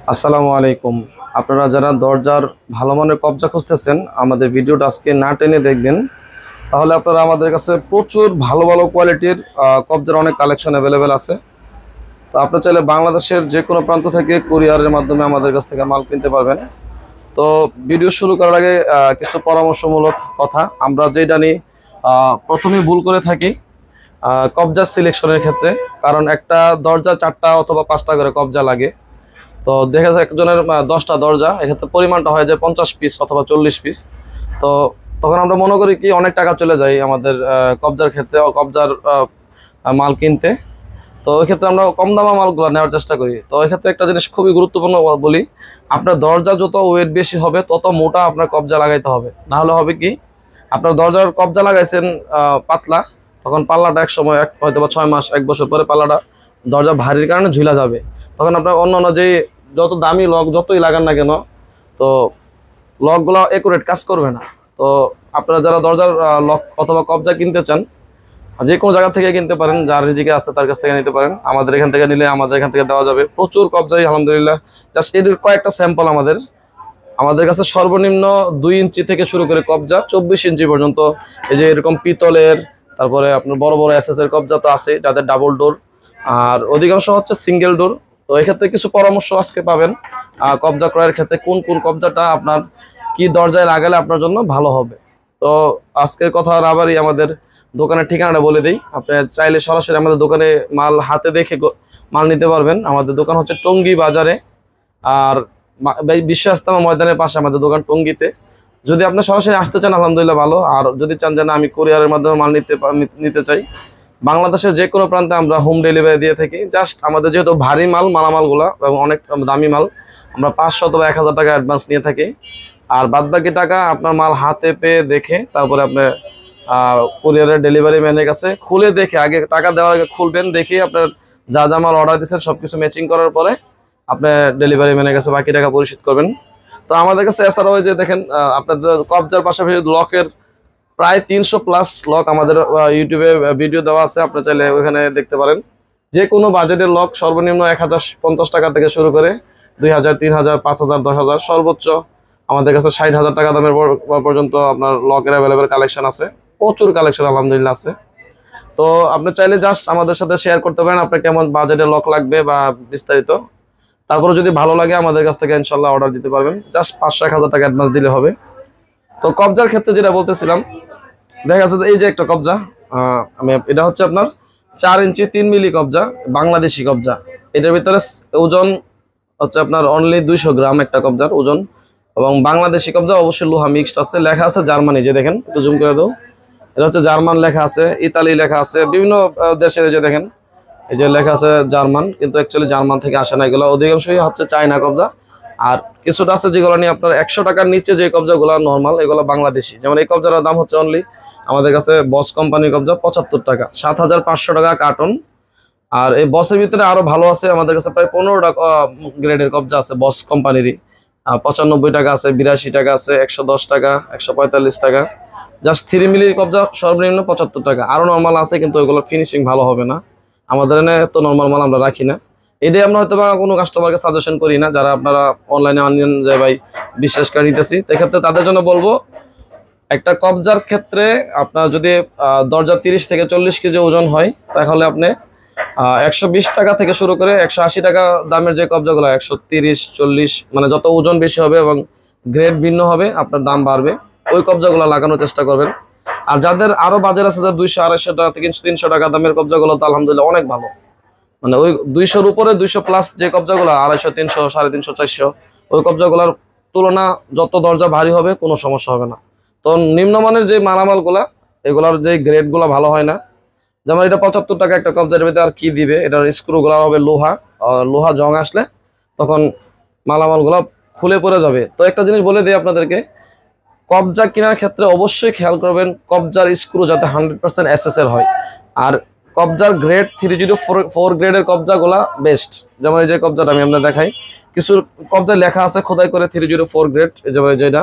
আসসালামু আলাইকুম। আপনারা যারা দরজার ভালো মানের কবজা খুঁজতেছেন, আমাদের ভিডিওটা আজকে না টেনে দেখবেন, তাহলে আপনারা আমাদের কাছে প্রচুর ভালো ভালো কোয়ালিটির কবজার অনেক কালেকশন অ্যাভেলেবেল আছে। তো আপনারা চাইলে বাংলাদেশের যে কোনো প্রান্ত থেকে কুরিয়ারের মাধ্যমে আমাদের কাছ থেকে মাল কিনতে পারবেন। তো ভিডিও শুরু করার আগে কিছু পরামর্শমূলক কথা। আমরা যেটা নিয়ে প্রথমেই ভুল করে থাকি কবজা সিলেকশনের ক্ষেত্রে, কারণ একটা দরজা 4টা অথবা 5টা করে কবজা লাগে। তো দেখা যায় একজনের 10টা দরজা, এক্ষেত্রে পরিমাণটা হয় যে 50 পিস অথবা 40 পিস। তো তখন আমরা মনে করি কি অনেক টাকা চলে যায় আমাদের কবজার ক্ষেত্রে, কবজার মাল কিনতে। তো ওই ক্ষেত্রে আমরা কম দামা মালগুলো নেওয়ার চেষ্টা করি। তো এই ক্ষেত্রে একটা জিনিস খুবই গুরুত্বপূর্ণ বলি, আপনার দরজা যত ওয়েট বেশি হবে তত মোটা আপনার কবজা লাগাইতে হবে। না হলে হবে কি, আপনার দরজার কবজা লাগাইছেন পাতলা, তখন পাল্লাটা এক সময় হয়তো বা 6 মাস 1 বছর পরে পাল্লাটা দরজা ভারীর কারণে ঝুলা যাবে। তখন আপনার অন্য যে যত দামি লক যতই লাগান না কেন, তো লকগুলো একুরেট কাজ করবে না। তো আপনারা যারা দরজার লক অথবা কবজা কিনতে চান, যে কোনো জায়গা থেকে কিনতে পারেন, যার রিজিকে আছে তার কাছ থেকে নিতে পারেন। আমাদের এখান থেকে নিলে আমাদের এখান থেকে দেওয়া যাবে প্রচুর কবজাই আলহামদুলিল্লাহ। জাস্ট এদের কয়েকটা স্যাম্পল আমাদের কাছে সর্বনিম্ন 2 ইঞ্চি থেকে শুরু করে কবজা 24 ইঞ্চি পর্যন্ত, এই যে এরকম পিতলের, তারপরে আপনার বড় বড় এসএস এর কবজা তো আছে যাদের ডাবল ডোর, আর অধিকাংশ হচ্ছে সিঙ্গেল ডোর। তো এই ক্ষেত্রে কিছু পরামর্শ আজকে পাবেন কবজা ক্রয়ের ক্ষেত্রে, কোন কোন কবজাটা আপনার কি দরজায় লাগালে আপনার জন্য ভালো হবে। তো আজকের কথা আবারই আমাদের দোকানের ঠিকানাটা বলে দিই। আপনি চাইলে সরাসরি আমাদের দোকানে মাল হাতে দেখে মাল নিতে পারবেন। আমাদের দোকান হচ্ছে টঙ্গী বাজারে, আর বিশ্ব ইস্তেমা ময়দানের পাশে আমাদের দোকান টঙ্গীতে। যদি আপনি সরাসরি আসতে চান আলহামদুলিল্লাহ ভালো, আর যদি চান যে না আমি কুরিয়ারের মাধ্যমে মাল নিতে চাই, বাংলাদেশের যে কোনো প্রান্তে আমরা হোম ডেলিভারি দিয়ে থাকি। জাস্ট আমাদের যেহেতু ভারী মালামালগুলা এবং অনেক দামি মাল, আমরা 500 অথবা 1000 টাকা অ্যাডভান্স নিয়ে থাকি। আর বাদবাকি টাকা আপনার মাল হাতে পেয়ে দেখে তারপরে আপনি কুরিয়ারের ডেলিভারি ম্যানের কাছে খুলে দেখে, আগে টাকা দেওয়ার আগে খুলবেন, দেখে আপনার যা যা মাল অর্ডার দিচ্ছেন সবকিছু ম্যাচিং করার পরে আপনি ডেলিভারি ম্যানের কাছে বাকি টাকা পরিশোধ করবেন। তো আমাদের কাছে এছাড়াও যে দেখেন আপনাদের কবজার পাশাপাশি লকের প্রায় 300 প্লাস লক আমাদের ইউটিউবে ভিডিও দেওয়া আছে, আপনি চাইলে ওইখানে দেখতে পারেন। যে কোনো বাজেটের লক সর্বনিম্ন 1050 টাকা থেকে শুরু করে 2000, 3000, 5000, 10,000, সর্বোচ্চ আমাদের কাছে 60,000 টাকা দামের পর্যন্ত আপনার লকের অ্যাভেলেবেল কালেকশন আছে। প্রচুর কালেকশন আলহামদুলিল্লাহ আছে। তো আপনি চাইলে জাস্ট আমাদের সাথে শেয়ার করতে পারেন আপনার কেমন বাজেটের লক লাগবে বা বিস্তারিত। তারপরে যদি ভালো লাগে আমাদের কাছ থেকে ইনশাল্লাহ অর্ডার দিতে পারবেন। জাস্ট 500-1000 টাকা অ্যাডভান্স দিলে হবে। তো কবজার ক্ষেত্রে যেটা বলতেছিলাম, দেখা যাচ্ছে এই যে একটা কবজা, এটা হচ্ছে আপনার 4 ইঞ্চি 3 মিলি কবজা, বাংলাদেশি কবজা। এটার ভিতরে ওজন হচ্ছে আপনার অনলি 200 গ্রাম একটা কবজার ওজন, এবং বাংলাদেশি কবজা অবশ্যই লোহা মিক্সড আছে। লেখা আছে জার্মানি, যে দেখেন একটু জুম করে দাও, এটা হচ্ছে জার্মান লেখা আছে, ইতালি লেখা আছে, বিভিন্ন দেশের যে দেখেন এই যে লেখা আছে জার্মান, কিন্তু অ্যাকচুয়ালি জার্মান থেকে আসে না, এগুলো অধিকাংশই হচ্ছে চায়না কবজা। আর কিছুটা আছে যেগুলো নিয়ে আপনার 100 টাকার নিচে যে কবজাগুলো নর্মাল, এগুলো বাংলাদেশি। যেমন এই কবজার দাম হচ্ছে অনলি আমাদের কাছে বস কোম্পানির কবজা 75 টাকা, 7500 টাকা কার্টন। আর এই বসের ভিতরে আরো ভালো আছে, আমাদের কাছে প্রায় 15 টাকা গ্রেডের কবজা আছে বস কোম্পানিরই। 95 টাকা আছে, 82 টাকা আছে, 110 টাকা, 145 টাকা। জাস্ট 3 মিলির কবজা সর্বনিম্ন 75 টাকা। আরো নর্মাল আছে কিন্তু ওইগুলো ফিনিশিং ভালো হবে না, আমাদের এনে তো নর্মাল মাল আমরা রাখি না। এটাই আমরা হয়তো বা কোনো কাস্টমারকে সাজেশন করি না, যারা আপনারা অনলাইনে আনিয়েন যে ভাই বিশ্বাস করে নিতেছি, সেক্ষেত্রে তাদের জন্য বলবো একটা কবজার ক্ষেত্রে আপনার যদি দরজা 30 থেকে 40 কেজি ওজন হয়, তাহলে আপনি 120 টাকা থেকে শুরু করে 180 টাকা দামের যে কবজাগুলো 130, 40, মানে যত ওজন বেশি হবে এবং গ্রেড ভিন্ন হবে আপনার দাম বাড়বে, ওই কবজাগুলো লাগানোর চেষ্টা করবেন। আর যাদের আরো বাজার আছে, যাদের 200, 250 টাকা থেকে 300 টাকা দামের কবজাগুলো, তো আলহামদুলিল্লাহ অনেক ভালো। মানে ওই 200-র উপরে 200 প্লাস যে কবজাগুলো 250, 300, 350, 400, ওই কবজাগুলোর তুলনা যত দরজা ভারী হবে কোনো সমস্যা হবে না। তো নিম্নমানের যে মালামালগুলা, এগুলার যে গ্রেডগুলো ভালো হয় না। যেমন এটা 75 টাকা একটা কবজার ভিতরে আর কি দিবে, এটার স্ক্রুগুলো হবে লোহা, লোহা জং আসলে তখন মালামালগুলো খুলে পড়ে যাবে। তো একটা জিনিস বলে দিই আপনাদেরকে, কবজা কেনার ক্ষেত্রে অবশ্যই খেয়াল করবেন কবজার স্ক্রু যাতে 100% এসএস এর হয়। আর কবজার গ্রেড 304 গ্রেডের কবজাগুলা বেস্ট। যেমন এই যে কবজাটা আমি আপনাদের দেখাই, কিছু কবজায় লেখা আছে খোদাই করে 304 গ্রেড, যেমন যেটা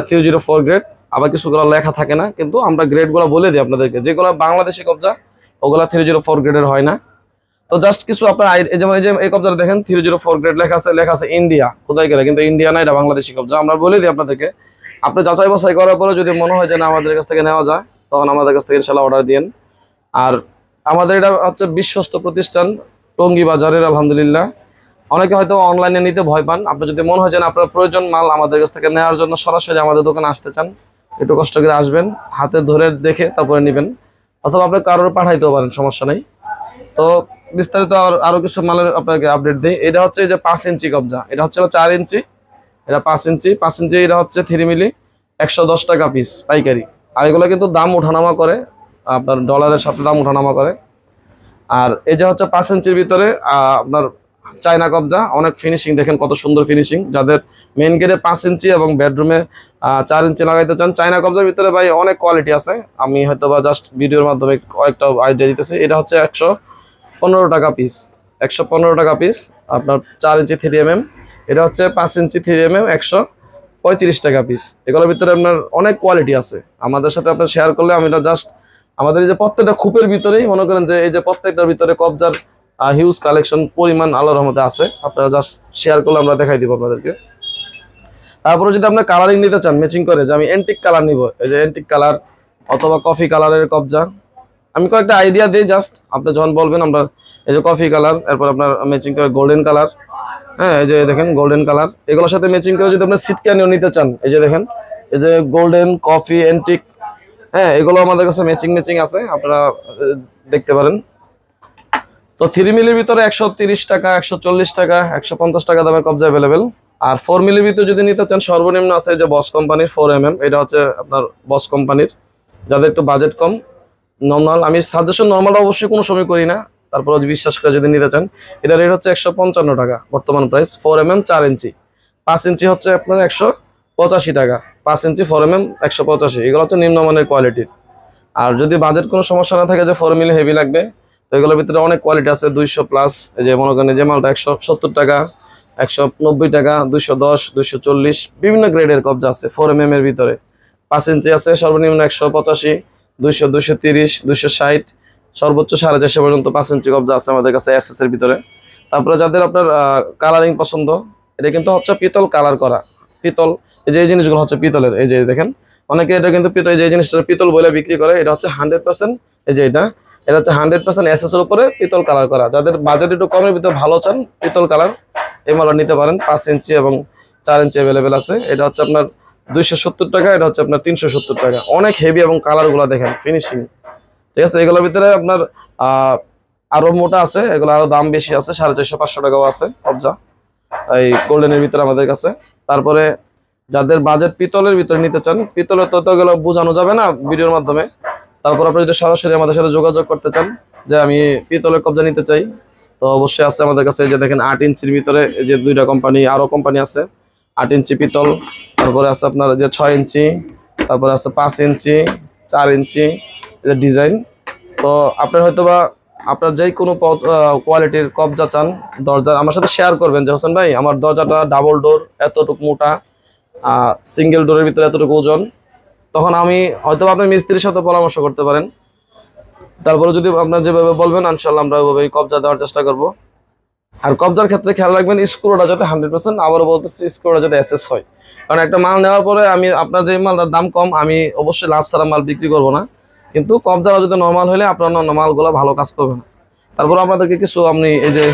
304 গ্রেড। আবার কিছুগুলো লেখা থাকে না, কিন্তু আমরা গ্রেডগুলো বলে দিই আপনাদেরকে। যেগুলো বাংলাদেশি কবজা ওগুলা 304 গ্রেডের হয় না। তো জাস্ট কিছু আপনার যেমন এই যে এই কবজাটা দেখেন 304 গ্রেড লেখা আছে ইন্ডিয়া, কোথায় গেলে, কিন্তু ইন্ডিয়া না, এটা বাংলাদেশি কবজা। আমরা বলে দিই আপনাদেরকে, আপনি যাচাই বাছাই করার পরে যদি মনে হয় যে না আমাদের কাছ থেকে নেওয়া যায়, তখন আমাদের কাছ থেকে ইনশাল্লাহ অর্ডার দিন। আর আমাদের এটা হচ্ছে বিশ্বস্ত প্রতিষ্ঠান টঙ্গী বাজারের, আলহামদুলিল্লাহ। অনেকে হয়তো অনলাইনে নিতে ভয় পান, আপনি যদি মনে হয় যে আপনার প্রয়োজন মাল আমাদের কাছ থেকে নেওয়ার জন্য সরাসরি আমাদের দোকানে আসতে চান, একটু কষ্ট করে আসবেন, হাতে ধরে দেখে তারপরে নেবেন, অথবা আপনি কারোর পাঠাইতেও পারেন, সমস্যা নেই। তো বিস্তারিত আরো কিছু মালের আপনাকে আপডেট দিই। এটা হচ্ছে যে 5 ইঞ্চি কবজা, এটা হচ্ছে 4 ইঞ্চি, এটা 5 ইঞ্চি। 5 ইঞ্চি এটা হচ্ছে 3 মিলি, 110 টাকা পিস পাইকারি। আর এগুলো কিন্তু দাম ওঠানামা করে, আপনার ডলারের সাথে দাম ওঠানামা করে। আর এই যে হচ্ছে 5 ইঞ্চির ভিতরে আপনার চায়না কবজা, অনেক ফিনিশিং দেখেন কত সুন্দর ফিনিশিং। যাদের মেইন গেটে 5 ইঞ্চি এবং বেডরুমে 4 ইঞ্চি লাগাইতে চান, চায়না কবজার ভিতরে ভাই অনেক কোয়ালিটি আছে। আমি হয়তো বা জাস্ট ভিডিওর মাধ্যমে কয়েকটা আইডিয়া দিতেছি। এটা হচ্ছে 115 টাকা পিস, 115 টাকা পিস আপনার 4 ইঞ্চি 3mm। এটা হচ্ছে 5 ইঞ্চি 3mm, 135 টাকা পিস। এগুলোর ভিতরে আপনার অনেক কোয়ালিটি আছে, আমাদের সাথে আপনার শেয়ার করলে আমি এটা জাস্ট আমাদের এই যে প্রত্যেকটা খুপের ভিতরেই মনে করেন যে এই যে প্রত্যেকটার ভিতরে কবজার হিউজ কালেকশন পরিমাণ আল্লাহর রহমতে আছে। আপনারা জাস্ট শেয়ার করলে আমরা দেখাই দিব আপনাদেরকে। তারপরে যদি আপনার কালারিং নিতে চান ম্যাচিং করে, যে আমি এন্টিক কালার নিব, এই যে এন্টিক কালার অথবা কফি কালারের কবজা, আমি কয়েকটা আইডিয়া দিই জাস্ট, আপনি যখন বলবেন আমরা। এই যে কফি কালার, এরপর আপনার ম্যাচিং করে গোল্ডেন কালার, হ্যাঁ এই যে দেখেন গোল্ডেন কালার, এগুলোর সাথে ম্যাচিং করে যদি আপনার সিটকানিও নিতে চান, এই যে দেখেন এই যে গোল্ডেন কফি এন্টিক, হ্যাঁ এগুলো আমাদের কাছে ম্যাচিং আছে, আপনারা দেখতে পারেন। তো 3 মিলির ভিতরে 130 টাকা, 140 টাকা, 150 টাকা দামের কবজা অ্যাভেলেবেল। আর 4 মিলির ভিতরে যদি নিতে চান সর্বনিম্ন আছে যে বস কোম্পানির 4mm, এটা হচ্ছে আপনার বস কোম্পানির। যাদের একটু বাজেট কম, নর্মাল, আমি সাজেশন নর্মাল অবশ্যই কোনো সময় করি না, তারপর বিশ্বাস করে যদি নিতে চান, এটা রেট হচ্ছে 155 টাকা বর্তমান প্রাইস। 4mm 4 ইঞ্চি, 5 ইঞ্চি হচ্ছে আপনার 185 টাকা, 5 ইঞ্চি 4mm 185। এগুলো হচ্ছে নিম্নমানের কোয়ালিটির। আর যদি বাজেট কোনো সমস্যা না থাকে যে 4 মিলি হেভি লাগবে, তো এগুলোর ভিতরে অনেক কোয়ালিটি আছে 200+। এই যে মনে করেন যে মালটা 170 টাকা, 190 টাকা, 210, 240, বিভিন্ন গ্রেডের কবজা আছে 4mm এর ভিতরে। 5 ইঞ্চি আছে সর্বনিম্ন 185, 200, 230, 260, সর্বোচ্চ 450 পর্যন্ত 5 ইঞ্চি কবজা আছে আমাদের কাছে এসএস এর ভিতরে। তারপরে যাদের আপনার কালারিং পছন্দ, এটা কিন্তু হচ্ছে পিতল কালার করা, পিতল। এই যে এই জিনিসগুলো হচ্ছে পিতলের, এই যে দেখেন অনেকে এটা কিন্তু পিতল, যে জিনিসটা পিতল বলে বিক্রি করে, এটা হচ্ছে 100%, এই যে এটা হচ্ছে 100% এসএস এর উপরে পিতল কালার করা। যাদের বাজেট একটু কমের ভিতরে ভালো চান পিতল কালার, এই মালটা নিতে পারেন। 5 ইঞ্চি এবং 4 ইঞ্চি অ্যাভেলেবেল আছে। এটা হচ্ছে আপনার 270 টাকা, এটা হচ্ছে আপনার 370 টাকা। অনেক হেভি এবং কালারগুলো দেখেন ফিনিশিং, ঠিক আছে। এগুলোর ভিতরে আপনার আরো মোটা আছে, এগুলো আরো দাম বেশি আছে, 450-500 টাকাও আছে কবজা এই গোল্ডেনের ভিতরে আমাদের কাছে। তারপরে যাদের বাজেট পিতলের ভিতরে নিতে চান, পিতলের তো এগুলো বোঝানো যাবে না ভিডিওর মাধ্যমে, তারপর আপনি যদি সরাসরি আমাদের সাথে যোগাযোগ করতে চান যে আমি পিতলের কবজা নিতে চাই, তো অবশ্যই আছে আমাদের কাছে। এই যে দেখেন 8 ইঞ্চির ভিতরে এই যে দুইটা কোম্পানি, আরো কোম্পানি আছে 8 ইঞ্চি পিতল, তারপরে আছে আপনার যে 6 ইঞ্চি, তারপরে আছে 5 ইঞ্চি, 4 ইঞ্চি ডিজাইন। তো আপনার হয়তোবা আপনার যেই কোনো কোয়ালিটির কবজা চান দরজা, আমার সাথে শেয়ার করবেন যে হোসেন ভাই আমার দরজাটা ডাবল ডোর, এতটুকু মোটা, সিঙ্গেল ডোরের ভিতরে এতটুকু ওজন, তখন আমি হয়তো আপনার মিস্ত্রির সাথে পরামর্শ করতে পারেন। তারপরে যদি আপনার যেভাবে বলবেন ইনশাআল্লাহ আমরা ওইভাবে কবজা দেওয়ার চেষ্টা করব। আর কবজার ক্ষেত্রে খেয়াল রাখবেন স্ক্রুটা যাতে 100%, আবারও বলতেছি স্ক্রুটা যাতে এসএস হয়। কারণ একটা মাল নেওয়ার পরে আমি আপনার যে মালটার দাম কম, আমি অবশ্যই লাভ ছাড়া মাল বিক্রি করব না, কিন্তু কবজাটা যদি নর্মাল হলে আপনার অন্য মালগুলো ভালো কাজ করবে না। তারপর আপনাদেরকে কিছু আমি এই যে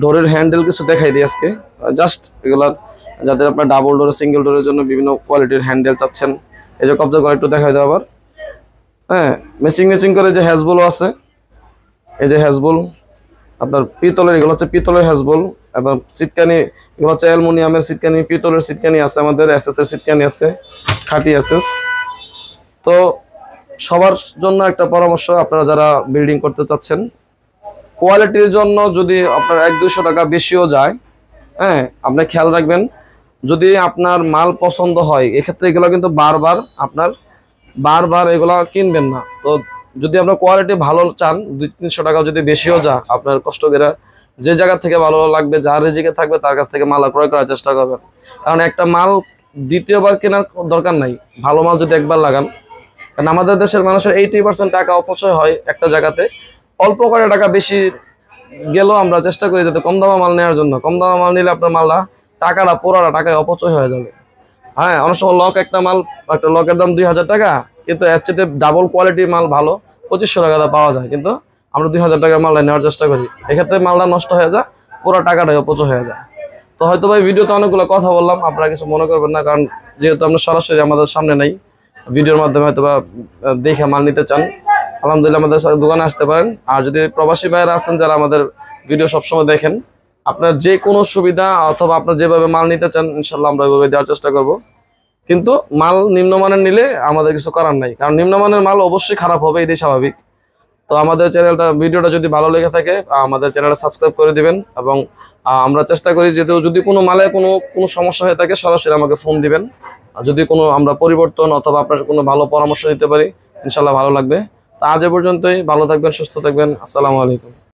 ডোরের হ্যান্ডেল কিছু দেখাই দিই আজকে, জাস্ট এগুলার যাদের আপনার ডাবল ডোর সিঙ্গেল ডোরের জন্য বিভিন্ন কোয়ালিটির হ্যান্ডেল চাচ্ছেন, এই যে কবজা করে একটু দেখাই দেওয়া আবার। হ্যাঁ ম্যাচিং করে যে হ্যাজবল আছে, এই যে হ্যাজবল আপনার পিতলের, এগুলো হচ্ছে পিতলের হ্যাজবল। এবং সিটকানি, এগুলো হচ্ছে অ্যালুমিনিয়ামের সিটকানি, পিতলের সিটকানি আছে আমাদের, এসএস এর সিটকানি আছে, খাঁটি এসএস। তো সবার জন্য একটা পরামর্শ, আপনারা যারা বিল্ডিং করতে চাচ্ছেন কোয়ালিটির জন্য যদি আপনার 100-200 টাকা বেশিও যায়, হ্যাঁ আপনি খেয়াল রাখবেন যদি আপনার মাল পছন্দ হয়, এক্ষেত্রে এগুলো কিন্তু বারবার এগুলা কিনবেন না। তো যদি আপনার কোয়ালিটি ভালো চান, 200-300 টাকা যদি বেশিও যা, আপনার কষ্ট করে যে জায়গা থেকে ভালো লাগবে, যার রিজিকে থাকবে তার কাছ থেকে মাল ক্রয় করার চেষ্টা করবেন। কারণ একটা মাল দ্বিতীয়বার কেনার দরকার নাই, ভালো মাল যদি একবার লাগান। কারণ আমাদের দেশের মানুষের 80% টাকা অপচয় হয় একটা জায়গাতে, অল্প করে টাকা বেশি গেলেও আমরা চেষ্টা করি যাতে কম দামে মাল নেওয়ার জন্য। কম দামে মাল নিলে আপনার মালটা পুরোটা টাকায় অপচয় হয়ে যাবে। হ্যাঁ, অনেক সময় একটা লকের দাম 2000 টাকা, কিন্তু এর চেয়ে ডাবল কোয়ালিটির মাল ভালো 2500 টাকা পাওয়া যায়, কিন্তু আমরা 2000 টাকার মালটা নেওয়ার চেষ্টা করি। এক্ষেত্রে মালটা নষ্ট হয়ে যায়, পুরো টাকাটাই অপচয় হয়ে যায়। তো হয়তো ভাই ভিডিওতে অনেকগুলো কথা বললাম, আপনারা কিছু মনে করবেন না, কারণ যেহেতু আমরা সরাসরি আমাদের সামনে নাই, ভিডিওর মাধ্যমে হয়তো বা দেখে মাল নিতে চান, আলহামদুলিল্লাহ আমাদের সাথে দোকানে আসতে পারেন। আর যদি প্রবাসী ভাইয়েরা আছেন যারা আমাদের ভিডিও সবসময় দেখেন, আপনার যে কোনো সুবিধা অথবা আপনার যেভাবে মাল নিতে চান ইনশাল্লাহ আমরা ওইভাবে দেওয়ার চেষ্টা করব। কিন্তু মাল নিম্নমানের নিলে আমাদের কিছু করার নাই, কারণ নিম্নমানের মাল অবশ্যই খারাপ হবে, এটাই স্বাভাবিক। তো আমাদের ভিডিওটা যদি ভালো লেগে থাকে আমাদের চ্যানেলটা সাবস্ক্রাইব করে দিবেন, এবং আমরা চেষ্টা করি যদি কোনো মালে কোনো সমস্যা হয়ে থাকে সরাসরি আমাকে ফোন দিবেন। যদি কোনো আমরা পরিবর্তন অথবা আপনার কোনো ভালো পরামর্শ দিতে পারি ইনশাল্লাহ ভালো লাগবে। তা আজ এ পর্যন্তই, ভালো থাকবেন, সুস্থ থাকবেন, আসসালামু আলাইকুম।